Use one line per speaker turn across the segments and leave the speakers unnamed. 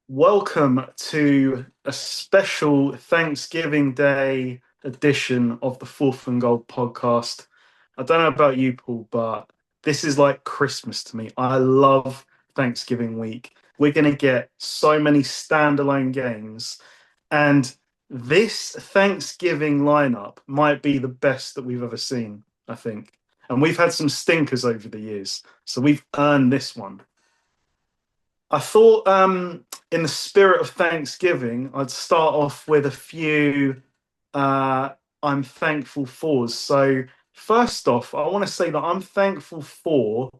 Welcome to a special Thanksgiving Day edition of the Fourth and Gold podcast. I don't know about you, Paul, but this is like Christmas to me. I love Thanksgiving week. We're going to get so many standalone games, and this Thanksgiving lineup might be the best that we've ever seen, I think. And we've had some stinkers over the years, so we've earned this one. I thought, in the spirit of Thanksgiving, I'd start off with a few uh, I'm thankful fors. So, first off, I want to say that I'm thankful for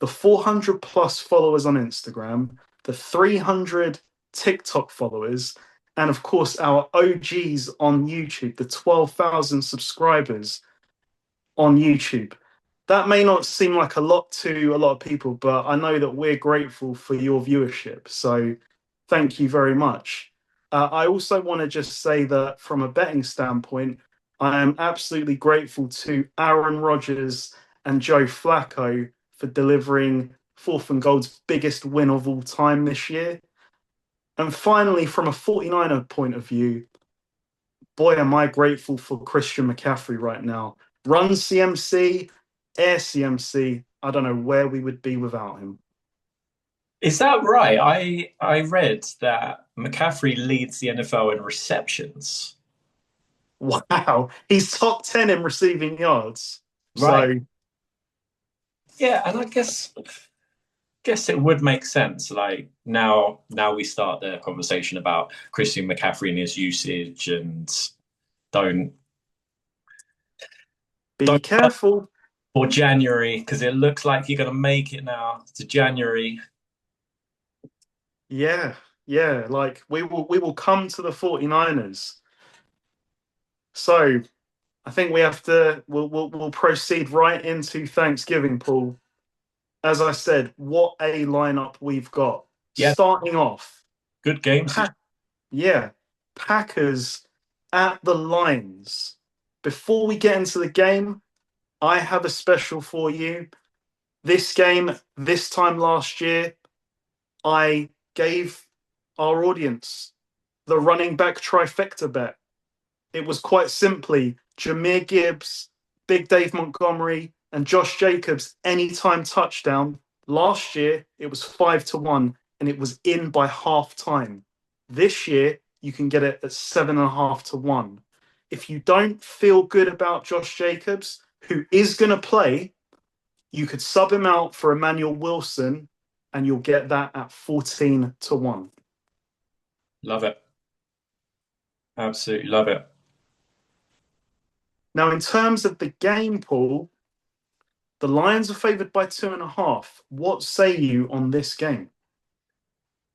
the 400 plus followers on Instagram, the 300 TikTok followers, and of course, our OGs on YouTube, the 12,000 subscribers on YouTube. That may not seem like a lot to a lot of people, but I know that we're grateful for your viewership. So thank you very much. I also want to just say that from a betting standpoint, I am absolutely grateful to Aaron Rodgers and Joe Flacco for delivering Fourth and Gold's biggest win of all time this year. And finally, from a 49er point of view, boy, am I grateful for Christian McCaffrey right now. Run CMC, Air CMC. I don't know where we would be without him.
Is that right? I read that McCaffrey leads the NFL in receptions.
Wow, he's top 10 in receiving yards.
Right.
So,
Yeah, and I guess it would make sense. Like now we start the conversation about Christian McCaffrey and his usage and don't
be
don't
careful.
for January because it looks like you're gonna make it now to January.
Yeah, yeah, like we will come to the 49ers. So, I think we have to we'll proceed right into Thanksgiving, Paul. As I said, what a lineup we've got.
Yeah,
Starting off,
good games.
Pack, yeah, Packers at the Lions. Before we get into the game, I have a special for you. This game, this time last year, I gave our audience the running back trifecta bet. It was quite simply Jameer Gibbs, Big Dave Montgomery, and Josh Jacobs anytime touchdown. Last year, it was 5-1, and it was in by half time. This year, you can get it at 7.5-1. If you don't feel good about Josh Jacobs, who is going to play, you could sub him out for Emmanuel Wilson, and you'll get that at 14-1.
Love it. Absolutely love it.
Now, in terms of the game, Paul, the Lions are favored by 2.5. What say you on this game?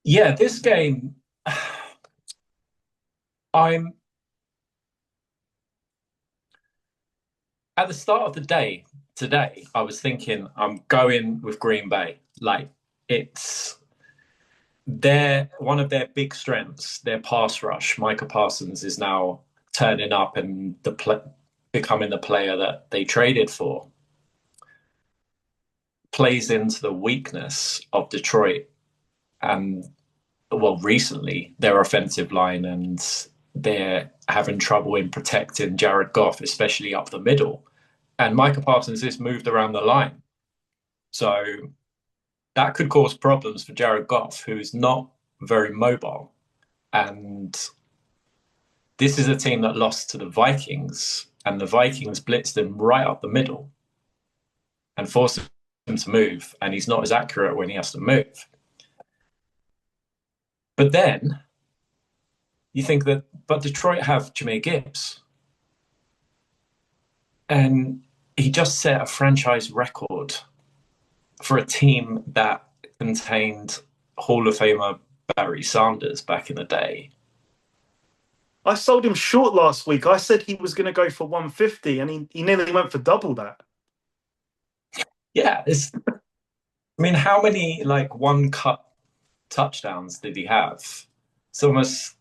Yeah, this game I'm at the start of the day today, I was thinking I'm going with Green Bay. Like it's their one of their big strengths, their pass rush. Micah Parsons is now turning up and becoming the player that they traded for. Plays into the weakness of Detroit and well, recently their offensive line and they're having trouble in protecting Jared Goff, especially up the middle. And Micah Parsons is moved around the line. So that could cause problems for Jared Goff, who's not very mobile. And this is a team that lost to the Vikings, and the Vikings blitzed him right up the middle and forced him to move. And he's not as accurate when he has to move. But then you think that, but Detroit have Jameer Gibbs. And he just set a franchise record for a team that contained Hall of Famer Barry Sanders back in the day.
I sold him short last week. I said he was going to go for 150, and he nearly went for double that.
Yeah, I mean, how many like one cut touchdowns did he have? It's almost,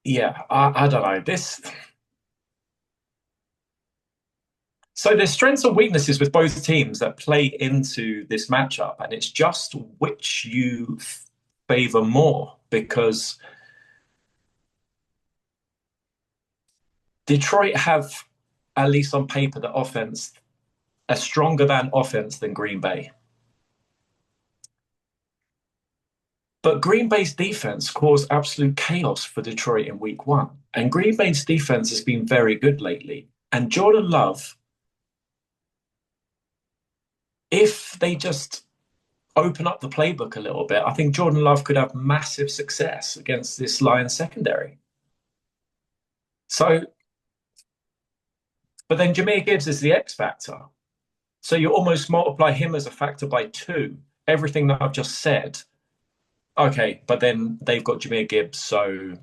yeah, I don't know. This So there's strengths and weaknesses with both teams that play into this matchup, and it's just which you favor more because Detroit have, at least on paper, the offense a stronger than offense than Green Bay. But Green Bay's defense caused absolute chaos for Detroit in week one. And Green Bay's defense has been very good lately. And Jordan Love, if they just open up the playbook a little bit, I think Jordan Love could have massive success against this Lions secondary. So, but then Jahmyr Gibbs is the X factor. So you almost multiply him as a factor by two. Everything that I've just said. Okay, but then they've got Jahmyr Gibbs, so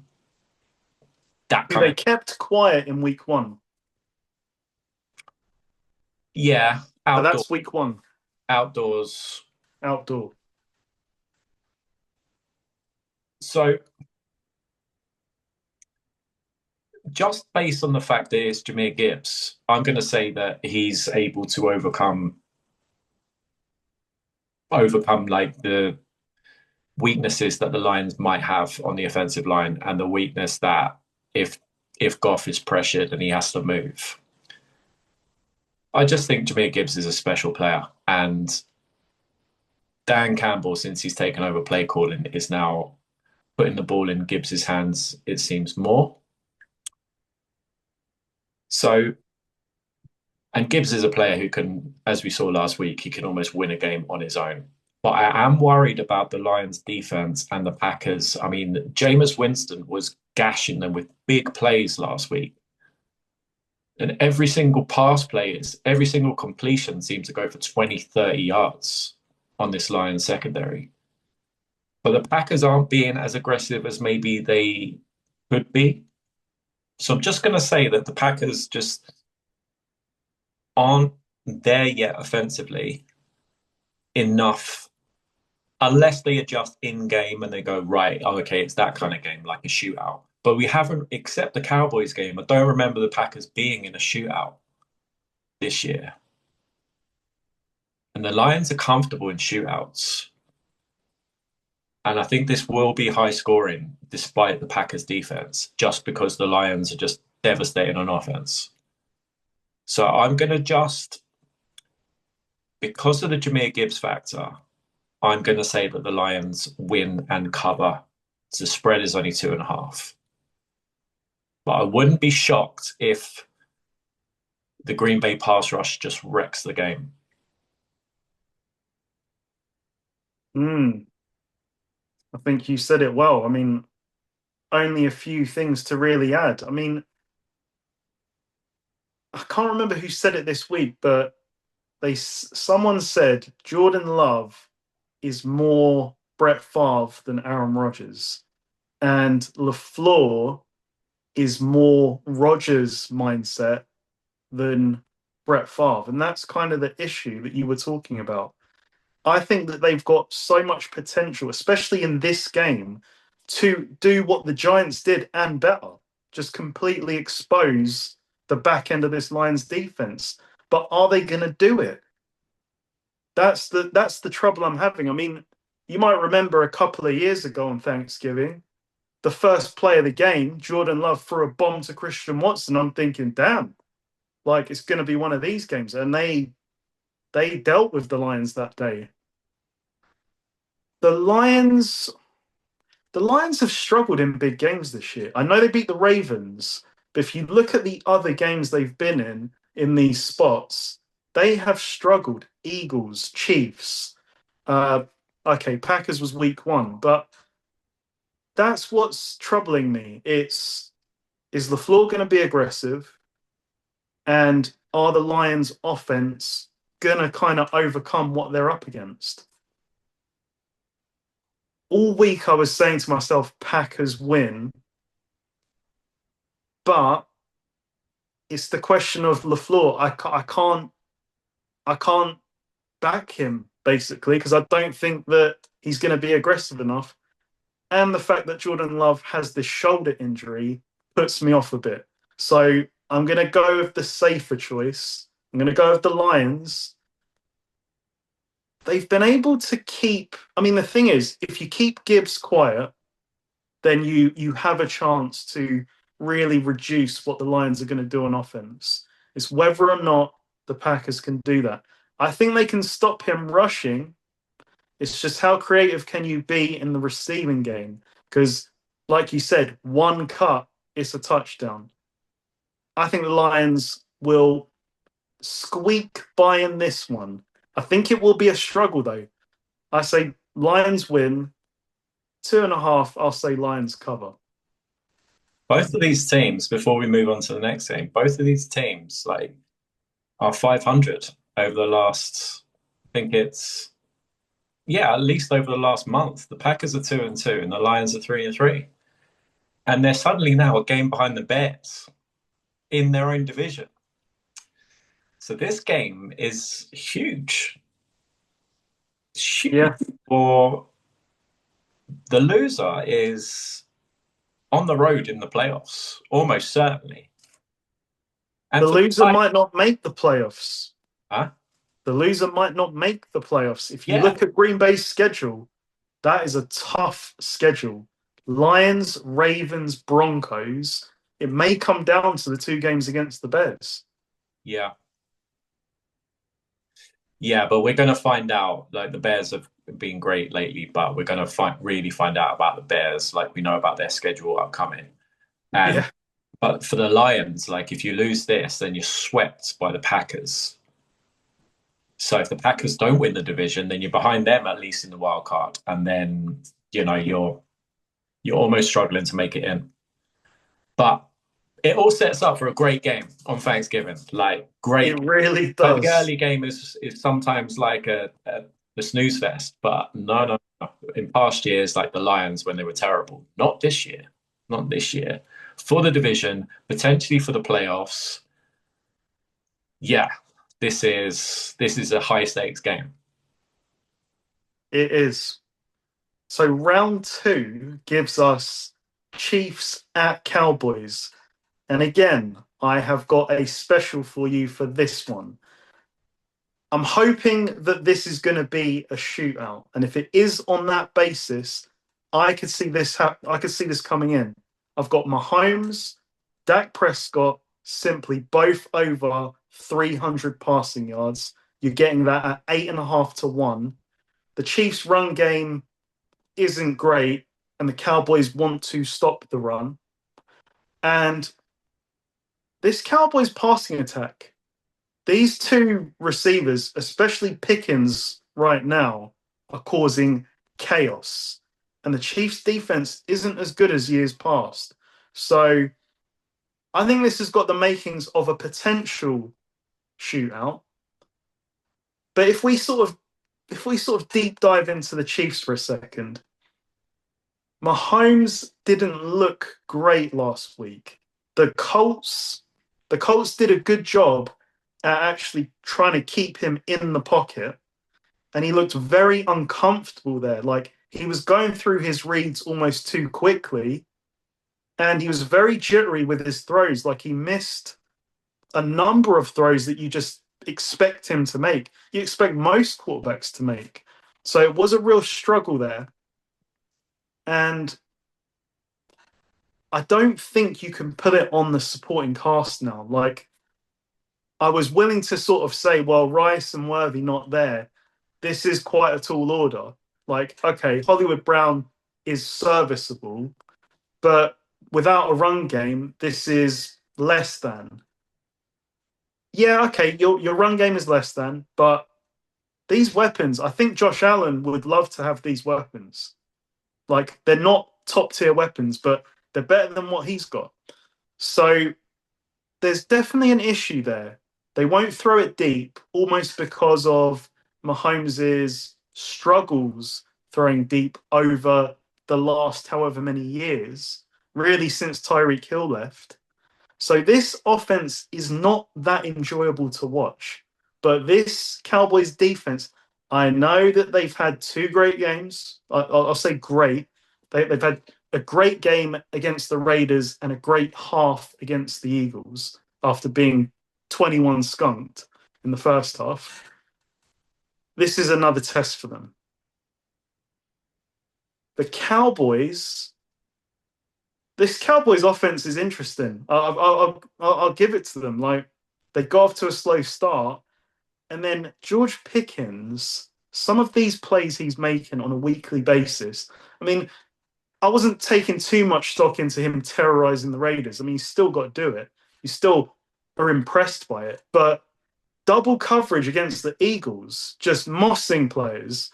that kind
They
of
kept quiet in week one.
yeah,
But that's week one.
outdoors.
Outdoor.
So just based on the fact that it's Jahmyr Gibbs, I'm going to say that he's able to overcome like the weaknesses that the Lions might have on the offensive line and the weakness that if Goff is pressured and he has to move. I just think Jahmyr Gibbs is a special player, and Dan Campbell, since he's taken over play calling, is now putting the ball in Gibbs's hands, it seems more. So, and Gibbs is a player who can, as we saw last week, he can almost win a game on his own. But I am worried about the Lions defense and the Packers. I mean, Jameis Winston was gashing them with big plays last week. And every single pass play, every single completion seems to go for 20, 30 yards on this Lions secondary. But the Packers aren't being as aggressive as maybe they could be. So I'm just going to say that the Packers just aren't there yet offensively enough, unless they adjust in game and they go, right, oh, okay, it's that kind of game, like a shootout. But we haven't, except the Cowboys game, I don't remember the Packers being in a shootout this year. And the Lions are comfortable in shootouts. And I think this will be high scoring despite the Packers defense, just because the Lions are just devastating on offense. So I'm going to just, because of the Jahmyr Gibbs factor, I'm going to say that the Lions win and cover. The spread is only 2.5. But I wouldn't be shocked if the Green Bay pass rush just wrecks the game.
I think you said it well. I mean, only a few things to really add. I mean, I can't remember who said it this week, but someone said Jordan Love is more Brett Favre than Aaron Rodgers, and LaFleur is more Rodgers mindset than Brett Favre, and that's kind of the issue that you were talking about. I think that they've got so much potential, especially in this game, to do what the Giants did and better. Just completely expose the back end of this Lions defense. But are they going to do it? That's the trouble I'm having. I mean, you might remember a couple of years ago on Thanksgiving, the first play of the game, Jordan Love threw a bomb to Christian Watson. I'm thinking, damn, like it's going to be one of these games. And they dealt with the Lions that day. The Lions have struggled in big games this year. I know they beat the Ravens, but if you look at the other games they've been in these spots, they have struggled. Eagles, Chiefs. Okay, Packers was week one, but that's what's troubling me. Is LaFleur going to be aggressive? And are the Lions' offense going to kind of overcome what they're up against? All week I was saying to myself, Packers win. But it's the question of LaFleur. I can't back him, basically, because I don't think that he's going to be aggressive enough. And the fact that Jordan Love has this shoulder injury puts me off a bit. So I'm going to go with the safer choice I'm going to go with the Lions. They've been able to keep. I mean, the thing is, if you keep Gibbs quiet, then you have a chance to really reduce what the Lions are going to do on offense. It's whether or not the Packers can do that. I think they can stop him rushing. It's just how creative can you be in the receiving game? Because, like you said, one cut is a touchdown. I think the Lions will squeak by in this one. I think it will be a struggle, though. I say Lions win. 2.5, I'll say Lions cover.
Both of these teams, before we move on to the next game, both of these teams like are 500 over the last. I think it's at least over the last month. The Packers are 2-2, and the Lions are 3-3, and they're suddenly now a game behind the Bears in their own division. So this game is huge. It's huge
Yeah.
for the loser is on the road in the playoffs, almost certainly. And
The loser might not make the playoffs.
huh?
The loser might not make the playoffs. If you
Yeah,
look at Green Bay's schedule, that is a tough schedule. Lions, Ravens, Broncos. It may come down to the two games against the Bears.
yeah, yeah. But we're going to find out. Like the Bears have been great lately, but we're going to really find out about the Bears. Like we know about their schedule upcoming. And
Yeah,
but for the Lions, like if you lose this, then you're swept by the Packers. So if the Packers don't win the division, then you're behind them at least in the wild card, and then you're almost struggling to make it in. But it all sets up for a great game on Thanksgiving. Like great.
it really
Like the
does.
early game is sometimes like a snooze fest, but no. In past years, like the Lions when they were terrible. Not this year. Not this year. For the division, potentially for the playoffs. Yeah, this is a high stakes game.
It is. So round two gives us Chiefs at Cowboys. And again, I have got a special for you for this one. I'm hoping that this is going to be a shootout, and if it is on that basis, I could see this. I could see this coming in. I've got Mahomes, Dak Prescott, simply both over 300 passing yards. You're getting that at 8.5 to 1. The Chiefs' run game isn't great, and the Cowboys want to stop the run. And this Cowboys passing attack, these two receivers, especially Pickens right now, are causing chaos. And the Chiefs' defense isn't as good as years past. So I think this has got the makings of a potential shootout. But if we sort of deep dive into the Chiefs for a second, Mahomes didn't look great last week. The Colts, the Colts did a good job at actually trying to keep him in the pocket, and he looked very uncomfortable there. Like he was going through his reads almost too quickly, and he was very jittery with his throws. Like he missed a number of throws that you just expect him to make. You expect most quarterbacks to make. So it was a real struggle there. And I don't think you can put it on the supporting cast now. Like I was willing to sort of say, well, Rice and Worthy not there. This is quite a tall order. Like, okay, Hollywood Brown is serviceable, but without a run game, this is less than. Yeah, okay, your run game is less than, but these weapons, I think Josh Allen would love to have these weapons. Like, they're not top tier weapons, but they're better than what he's got. So there's definitely an issue there. They won't throw it deep, almost because of Mahomes' struggles throwing deep over the last however many years, really since Tyreek Hill left. So this offense is not that enjoyable to watch. But this Cowboys defense, I know that they've had two great games. I'll say great. They've had a great game against the Raiders and a great half against the Eagles after being 21 skunked. in the first half. This is another test for them. The Cowboys, this Cowboys offense is interesting. I'll give it to them. Like, they got off to a slow start, and then George Pickens, some of these plays he's making on a weekly basis. I mean, I wasn't taking too much stock into him terrorizing the Raiders. I mean, he's still got to do it. You still are impressed by it. But double coverage against the Eagles, just mossing players.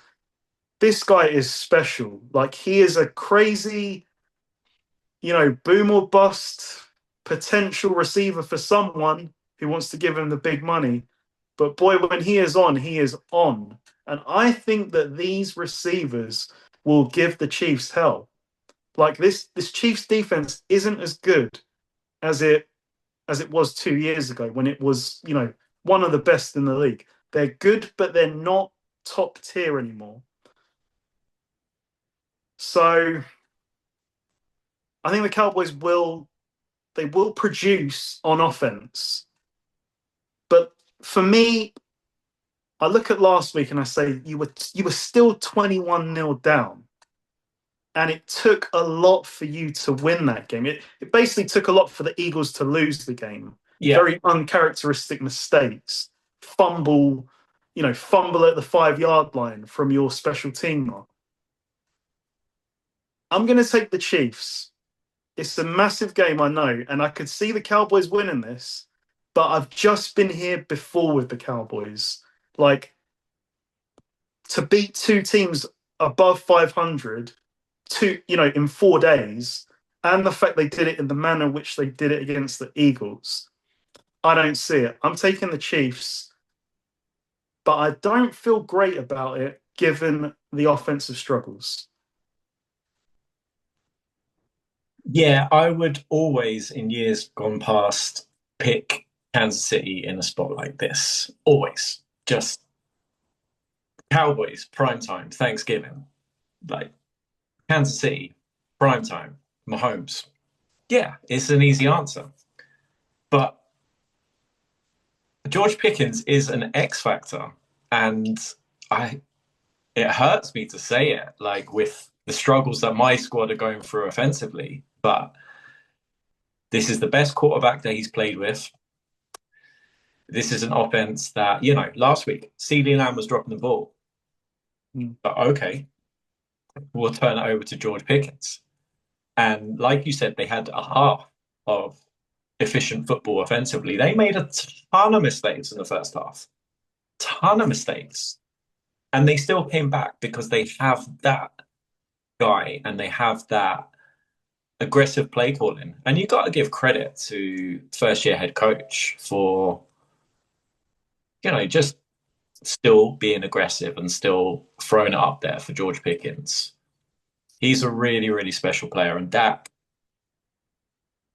This guy is special. Like, he is a crazy, boom or bust potential receiver for someone who wants to give him the big money. But boy, when he is on, he is on. And I think that these receivers will give the Chiefs hell. Like, this Chiefs defense isn't as good as it was 2 years ago when it was, one of the best in the league. They're good, but they're not top tier anymore. So I think the Cowboys will produce on offense. But for me, I look at last week and I say you were still 21-0 down. And it took a lot for you to win that game. It basically took a lot for the Eagles to lose the game.
Yeah.
Very uncharacteristic mistakes. Fumble at the 5-yard line from your special teamer. I'm going to take the Chiefs. It's a massive game, I know, and I could see the Cowboys winning this, but I've just been here before with the Cowboys. Like, to beat two teams above 500 in 4 days, and the fact they did it in the manner in which they did it against the Eagles, I don't see it. I'm taking the Chiefs, but I don't feel great about it given the offensive struggles.
Yeah, I would always, in years gone past, pick Kansas City in a spot like this. Always. Just Cowboys, primetime, Thanksgiving. Like, Kansas City, primetime, Mahomes. Yeah, it's an easy answer. But George Pickens is an X factor, and it hurts me to say it, like, with the struggles that my squad are going through offensively, but this is the best quarterback that he's played with. This is an offense that, last week, CeeDee Lamb was dropping the ball. But okay, we'll turn it over to George Pickens. And like you said, they had a half of efficient football offensively. They made a ton of mistakes in the first half. Ton of mistakes. And they still came back because they have that guy and they have that aggressive play calling. And you got to give credit to first-year head coach for, just still being aggressive and still throwing it up there for George Pickens. He's a really, really special player, and Dak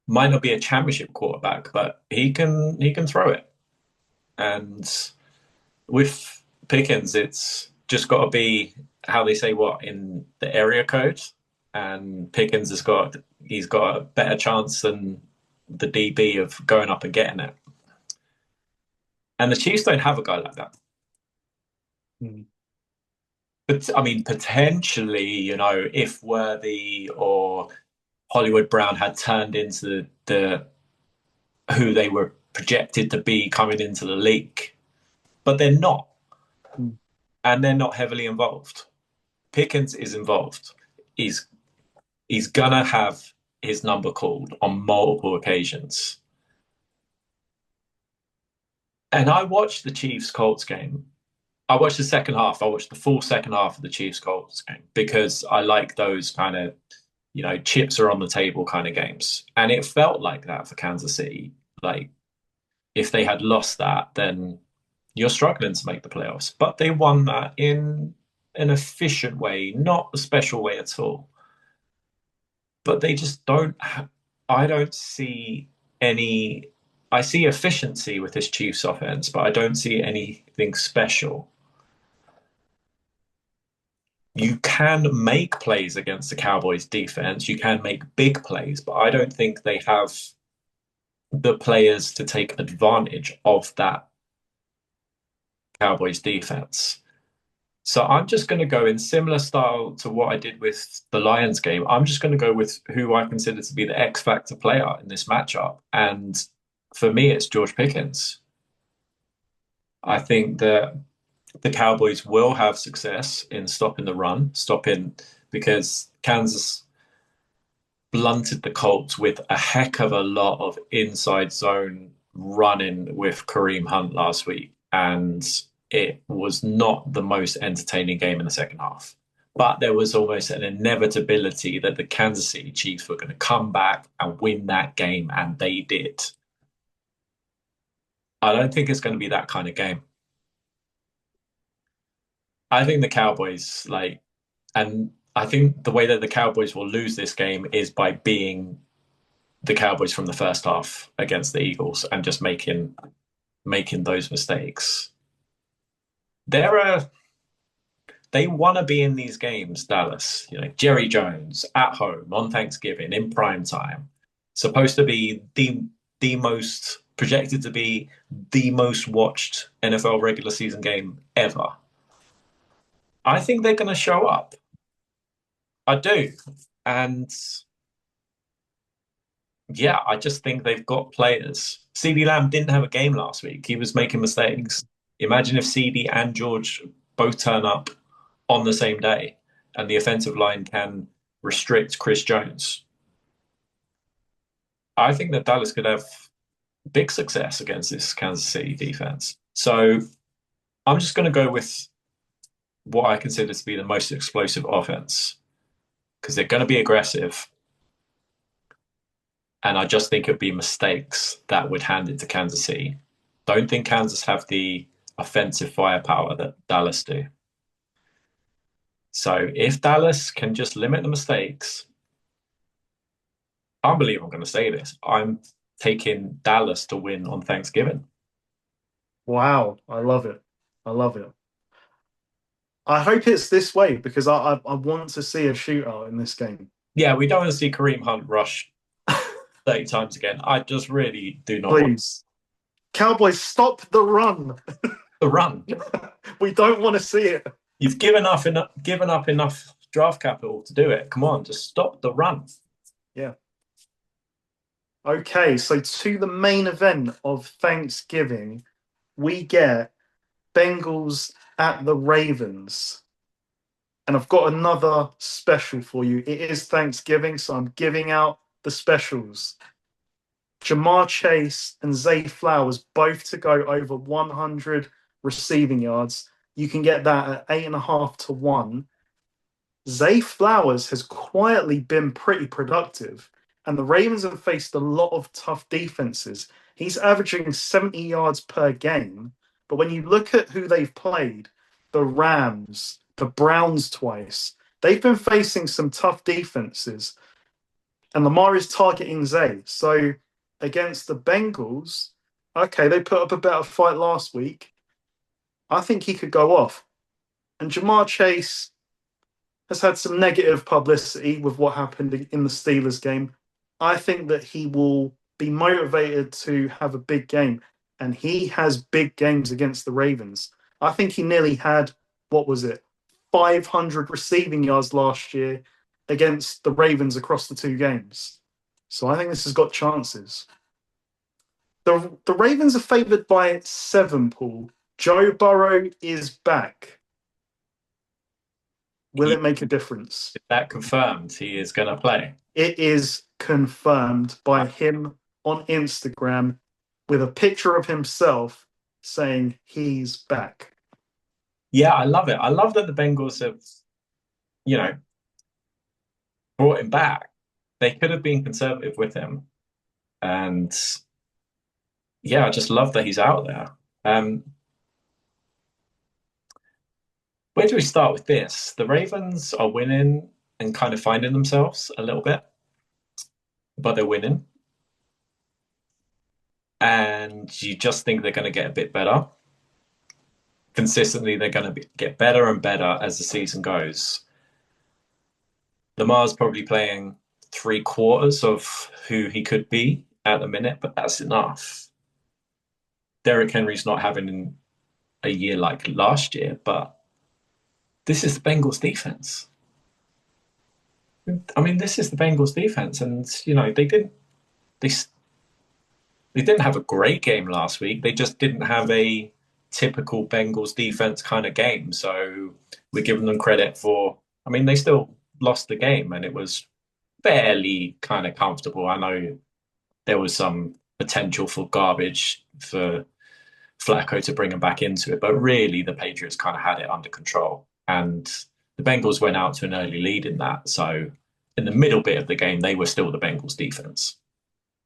might not be a championship quarterback, but he can throw it. And with Pickens, it's just got to be how they say what in the area code. And Pickens he's got a better chance than the DB of going up and getting it. And the Chiefs don't have a guy like that. But I mean, potentially, if Worthy or Hollywood Brown had turned into the who they were projected to be coming into the league, but they're not, and they're not heavily involved. Pickens is involved. He's gonna have his number called on multiple occasions. And I watched the Chiefs-Colts game. I watched the second half. I watched the full second half of the Chiefs-Colts game because I like those kind of, chips are on the table kind of games. And it felt like that for Kansas City. Like, if they had lost that, then you're struggling to make the playoffs. But they won that in an efficient way, not a special way at all. But they just don't. I don't see any. I see efficiency with this Chiefs offense, but I don't see anything special. You can make plays against the Cowboys defense. You can make big plays, but I don't think they have the players to take advantage of that Cowboys defense. So I'm just going to go in similar style to what I did with the Lions game. I'm just going to go with who I consider to be the X factor player in this matchup. And for me, it's George Pickens. I think that the Cowboys will have success in stopping the run, stopping because Kansas blunted the Colts with a heck of a lot of inside zone running with Kareem Hunt last week. And it was not the most entertaining game in the second half. But there was almost an inevitability that the Kansas City Chiefs were going to come back and win that game, and they did. I don't think it's going to be that kind of game. I think the Cowboys, and I think the way that the Cowboys will lose this game is by being the Cowboys from the first half against the Eagles and just making those mistakes. They want to be in these games, Dallas. Jerry Jones at home on Thanksgiving in prime time, supposed to be the most projected to be the most watched NFL regular season game ever. I think they're going to show up. I do. And yeah, I just think they've got players. CeeDee Lamb didn't have a game last week. He was making mistakes. Imagine if CeeDee and George both turn up on the same day and the offensive line can restrict Chris Jones. I think that Dallas could have big success against this Kansas City defense. So I'm just going to go with what I consider to be the most explosive offense because they're going to be aggressive. And I just think it'd be mistakes that would hand it to Kansas City. Don't think Kansas have the offensive firepower that Dallas do. So if Dallas can just limit the mistakes, I believe I'm going to say this. I'm taking Dallas to win on Thanksgiving.
Wow, I love it. I love it. I hope it's this way because I want to see a shootout in this game.
Yeah, we don't want to see Kareem Hunt rush 30 times again. I just really do not want
Please. Cowboys, stop the run.
the run.
We don't want to see it.
You've given up enough draft capital to do it. Come on, just stop the run.
Yeah. Okay, so to the main event of Thanksgiving, we get Bengals at the Ravens. And I've got another special for you. It is Thanksgiving, so I'm giving out the specials. Jamar Chase and Zay Flowers both to go over 100 receiving yards. You can get that at 8.5 to 1. Zay Flowers has quietly been pretty productive, and the Ravens have faced a lot of tough defenses. He's averaging 70 yards per game, but when you look at who they've played, the Rams, the Browns twice, they've been facing some tough defenses, and Lamar is targeting Zay. So against the Bengals, okay, they put up a better fight last week. I think he could go off. And Jamar Chase has had some negative publicity with what happened in the Steelers game. I think that he will be motivated to have a big game. And he has big games against the Ravens. I think he nearly had, 500 receiving yards last year against the Ravens across the two games. So I think this has got chances. The Ravens are favored by 7, Paul. Joe Burrow is back. Will it make a difference?
Is that confirmed? He is going to play.
It is confirmed by him on Instagram with a picture of himself saying he's back.
Yeah, I love it. I love that the Bengals have, brought him back. They could have been conservative with him. And yeah, I just love that he's out there. Where do we start with this? The Ravens are winning and kind of finding themselves a little bit, but they're winning. And you just think they're going to get a bit better. Consistently, they're going to get better and better as the season goes. Lamar's probably playing 3/4 of who he could be at the minute, but that's enough. Derrick Henry's not having a year like last year, but this is the Bengals defense. I mean, this is the Bengals defense, and they they didn't have a great game last week. They just didn't have a typical Bengals defense kind of game. So we're giving them credit for. I mean, they still lost the game, and it was fairly kind of comfortable. I know there was some potential for garbage for Flacco to bring him back into it, but really the Patriots kind of had it under control, and the Bengals went out to an early lead in that. So in the middle bit of the game, they were still the Bengals defense.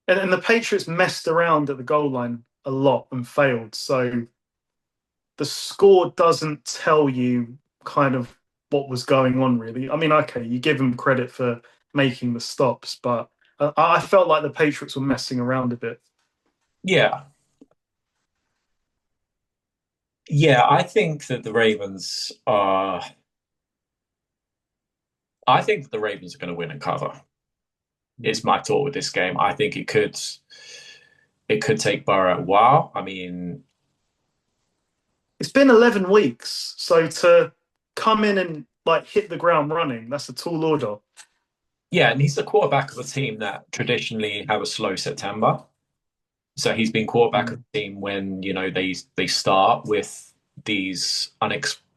And the Patriots messed around at the goal line a lot and failed. So the score doesn't tell you kind of what was going on, really. I mean, okay, you give them credit for making the stops, but I felt like the Patriots were messing around a bit.
Yeah, yeah, I think that the Ravens are. I think the Ravens are going to win and cover. Is my thought with this game. I think it could take Burrow a while. I mean,
It's been 11 weeks, so to come in and like hit the ground running, that's a tall order.
yeah, and he's the quarterback of a team that traditionally have a slow September. So he's been quarterback of
Mm.
the team when they start with these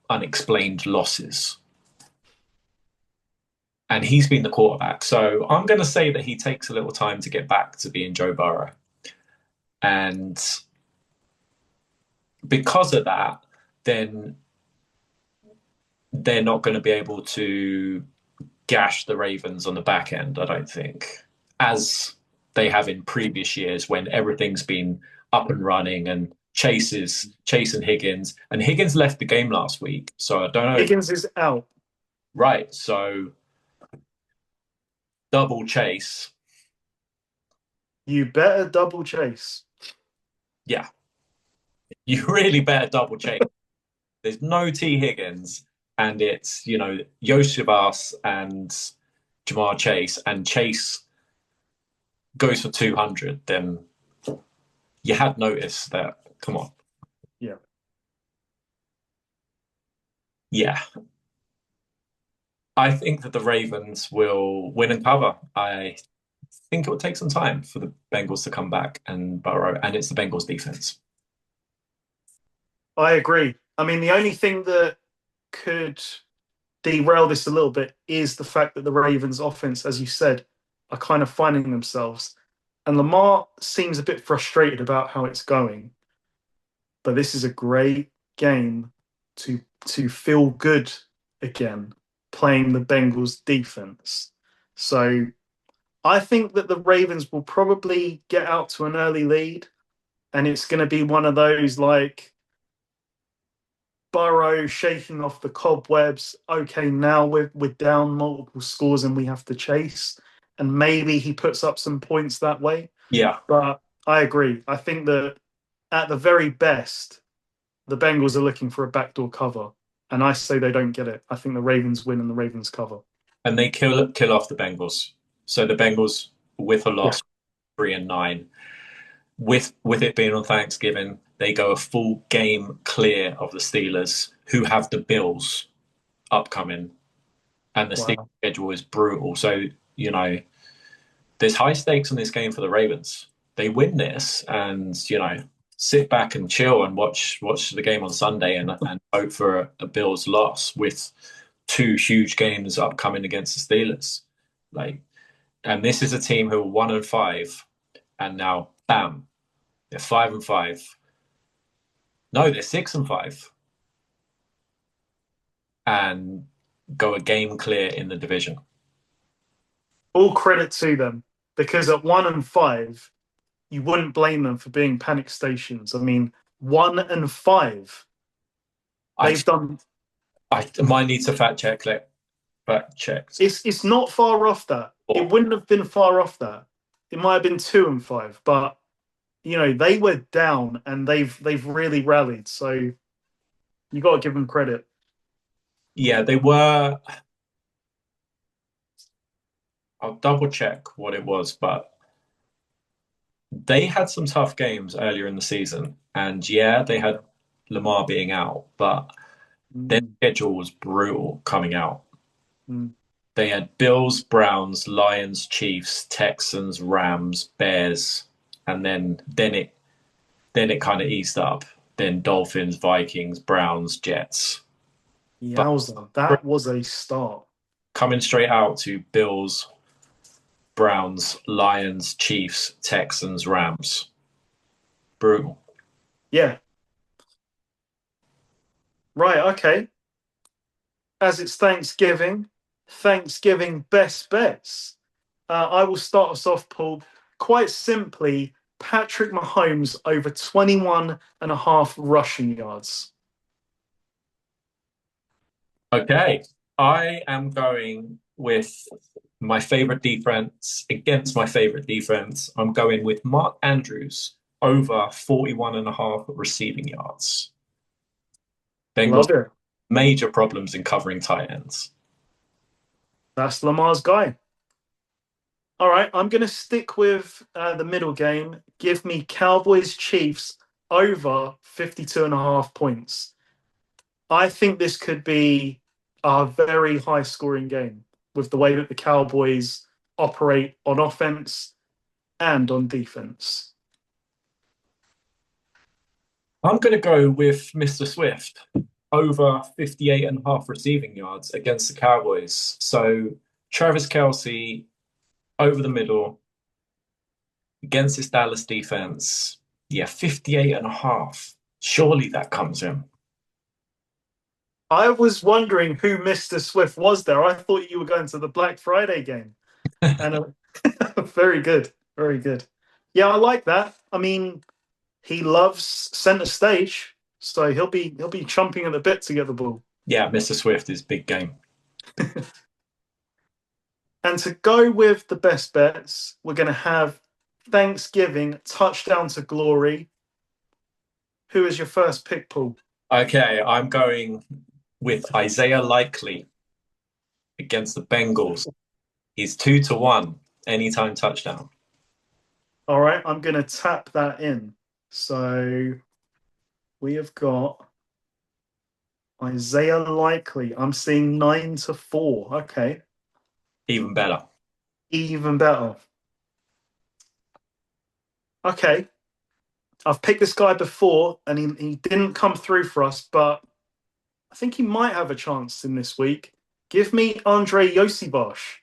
unexplained losses, and he's been the quarterback. So I'm going to say that he takes a little time to get back to being Joe Burrow, and because of that, then they're not going to be able to gash the Ravens on the back end, I don't think, as they have in previous years when everything's been up and running and chasing Higgins. And Higgins left the game last week. So I don't know if,
Higgins is out.
right. So double chase.
You better double chase.
Yeah. You really better double chase. There's no T Higgins and it's, Yosivas and Jamar Chase, and Chase goes for 200, then you had noticed that. Come on.
Yeah.
Yeah. I think that the Ravens will win and cover. I think it will take some time for the Bengals to come back and Burrow, and it's the Bengals defense.
I agree. I mean, the only thing that could derail this a little bit is the fact that the Ravens' offense, as you said, are kind of finding themselves. And Lamar seems a bit frustrated about how it's going. But this is a great game to feel good again, playing the Bengals defense. So I think that the Ravens will probably get out to an early lead, and it's going to be one of those like Burrow shaking off the cobwebs. Okay, now we're down multiple scores and we have to chase, and maybe he puts up some points that way.
Yeah,
But I agree. I think that at the very best, the Bengals are looking for a backdoor cover, and I say they don't get it. I think the Ravens win and the Ravens cover.
and they kill off the Bengals. So the Bengals with a
Yeah,
loss, 3-9. With it being on Thanksgiving, they go a full game clear of the Steelers, who have the Bills upcoming, and the Steelers
wow.
schedule is brutal. So you know there's high stakes in this game for the Ravens. They win this, and sit back and chill and watch the game on Sunday and hope for a Bills loss with two huge games upcoming against the Steelers. Like, and this is a team who are 1-5, and now bam, they're 5-5. No, they're 6-5, and go a game clear in the division.
All credit to them, because at 1-5, you wouldn't blame them for being panic stations. I mean, 1-5,
I
they've done.
I might need to fact checked.
It's not far off that. It wouldn't have been far off that. It might have been 2-5, but they were down and they've really rallied. So you got to give them credit.
Yeah, they were. I'll double check what it was, but they had some tough games earlier in the season, and yeah, they had Lamar being out, but their
Mm,
schedule was brutal coming out.
mm.
They had Bills, Browns, Lions, Chiefs, Texans, Rams, Bears, and then it kind of eased up. Then Dolphins, Vikings, Browns, Jets. But
Yowza, that was a start.
coming straight out to Bills, Browns, Lions, Chiefs, Texans, Rams. Brutal.
Yeah, right, okay. As it's Thanksgiving, Thanksgiving best bets. I will start us off, Paul. Quite simply, Patrick Mahomes over 21 and a half rushing yards.
Okay. I am going with my favorite defense against my favorite defense. I'm going with Mark Andrews over 41 and a half receiving yards. Bengals
Love it.
major problems in covering tight ends.
That's Lamar's guy. All right, I'm going to stick with the middle game. Give me Cowboys Chiefs over 52 and a half points. I think this could be a very high scoring game with the way that the Cowboys operate on offense and on defense.
I'm going to go with Mr. Swift over 58 and a half receiving yards against the Cowboys. So Travis Kelce over the middle against this Dallas defense. Yeah, 58 and a half. Surely that comes in.
I was wondering who Mr. Swift was there. I thought you were going to the Black Friday game. And very good. Very good. Yeah, I like that. I mean, he loves center stage, so he'll be chomping at the bit to get the ball.
Yeah, Mr. Swift is big game.
And to go with the best bets, we're going to have Thanksgiving touchdown to glory. Who is your first pick, Paul?
Okay, I'm going with Isaiah Likely against the Bengals. He's 2-1 anytime touchdown.
All right, I'm going to tap that in. So we have got Isaiah Likely. I'm seeing 9-4. Okay,
Even better.
even better. Okay, I've picked this guy before and he didn't come through for us, but I think he might have a chance in this week. Give me Andre Yosivash.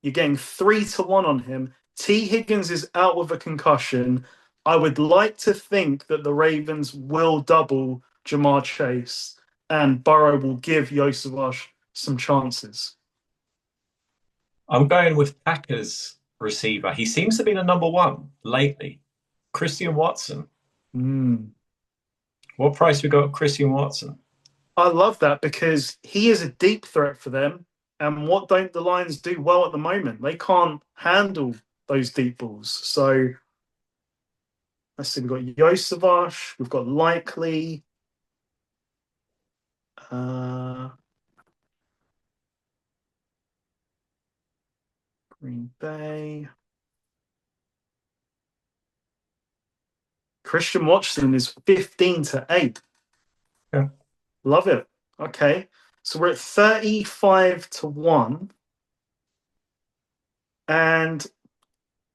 You're getting 3-1 on him. T. Higgins is out with a concussion. I would like to think that the Ravens will double Jamar Chase and Burrow will give Yosivash some chances.
I'm going with Packers receiver. He seems to be the number one lately. Christian Watson.
Mm.
What price we got Christian Watson?
I love that because he is a deep threat for them. And what don't the Lions do well at the moment? They can't handle those deep balls. So let's see, we've got Yosavash, we've got Likely, uh, Green Bay. Christian Watson is 15-8.
Yeah.
Love it. Okay. So we're at 35-1. And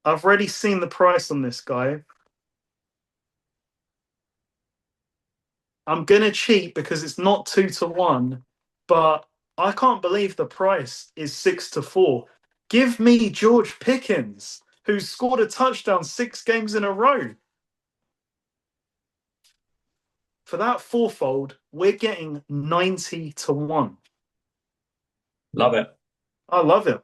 I've already seen the price on this guy. I'm going to cheat because it's not 2-1, but I can't believe the price is 6-4. Give me George Pickens, who's scored a touchdown 6 games in a row. For that fourfold, we're getting 90-1.
Love it.
I love it.